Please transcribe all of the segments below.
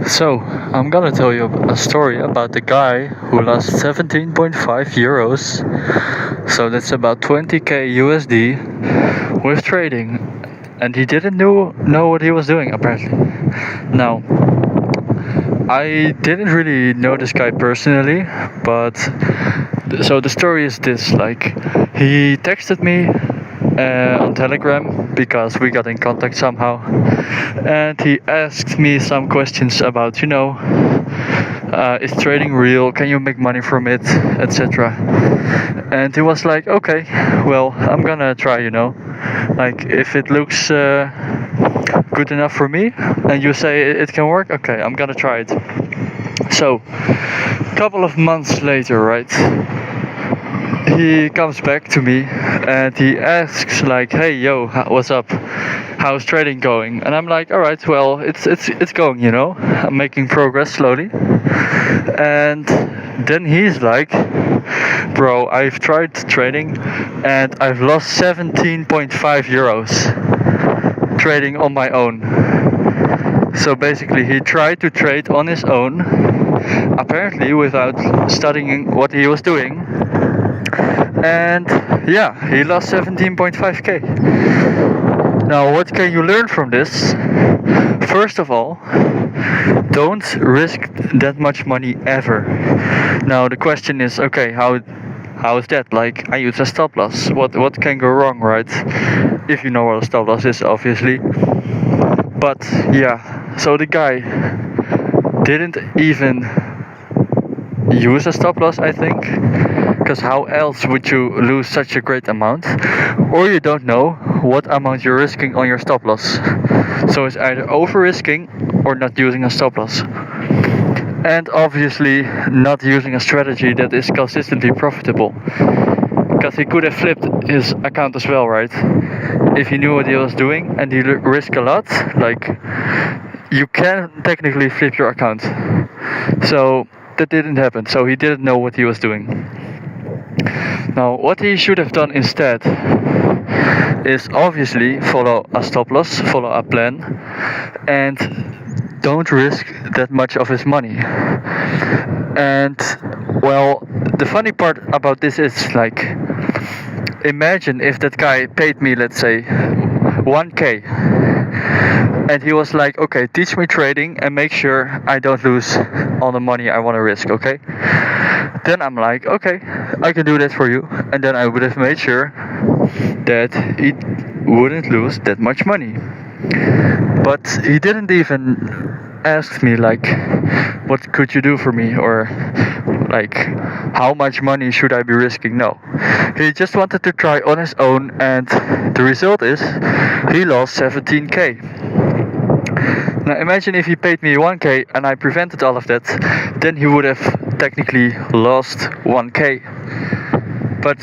So, I'm gonna tell you a story about the guy who lost 17.5 euros. So, that's about 20k USD with trading. And he didn't know what he was doing, apparently. Now, I didn't really know this guy personally, but so the story is this: like, he texted me on Telegram because we got in contact somehow, and he asked me some questions about, is trading real? Can you make money from it, etc. And he was like, okay, well, I'm gonna try, like if it looks good enough for me, and you say it can work, okay, I'm gonna try it. So, couple of months later, right? He comes back to me and he asks like, "Hey, yo, what's up? How's trading going?" And I'm like, "All right, well, it's going, I'm making progress slowly." And then he's like, "Bro, I've tried trading and I've lost 17.5 euros trading on my own." So basically, he tried to trade on his own, apparently without studying what he was doing. And yeah, he lost 17.5k. Now, what can you learn from this? First of all, don't risk that much money ever. Now, the question is, okay, how is that? Like, I use a stop loss. What can go wrong, right? If you know what a stop loss is, obviously. But yeah, so the guy didn't even use a stop loss, I think, because how else would you lose such a great amount? Or you don't know what amount you're risking on your stop loss. So it's either over risking or not using a stop loss. And obviously not using a strategy that is consistently profitable, because he could have flipped his account as well, right? If he knew what he was doing and he risked a lot, like, you can technically flip your account. So that didn't happen, so he didn't know what he was doing. Now, what he should have done instead is obviously follow a stop loss, follow a plan, and don't risk that much of his money. And well, the funny part about this is, like, imagine if that guy paid me, let's say, 1k, and he was like, okay, teach me trading and make sure I don't lose all the money I want to risk, okay? Then I'm like, okay, I can do that for you. And then I would have made sure that he wouldn't lose that much money. But he didn't even ask me, like, what could you do for me, or like, how much money should I be risking? No, he just wanted to try on his own, and the result is he lost 17k. Now imagine if he paid me 1k and I prevented all of that, then he would have technically lost 1k. But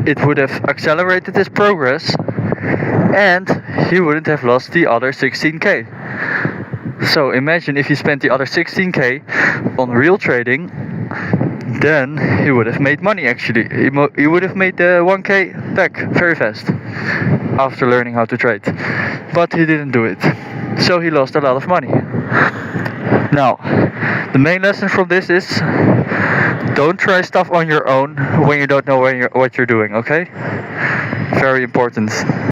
it would have accelerated his progress and he wouldn't have lost the other 16k. So imagine if he spent the other 16k on real trading, then he would have made money actually. He would have made the 1k back very fast after learning how to trade. But he didn't do it. So he lost a lot of money. Now, the main lesson from this is, don't try stuff on your own when you don't know what you're doing, okay? Very important.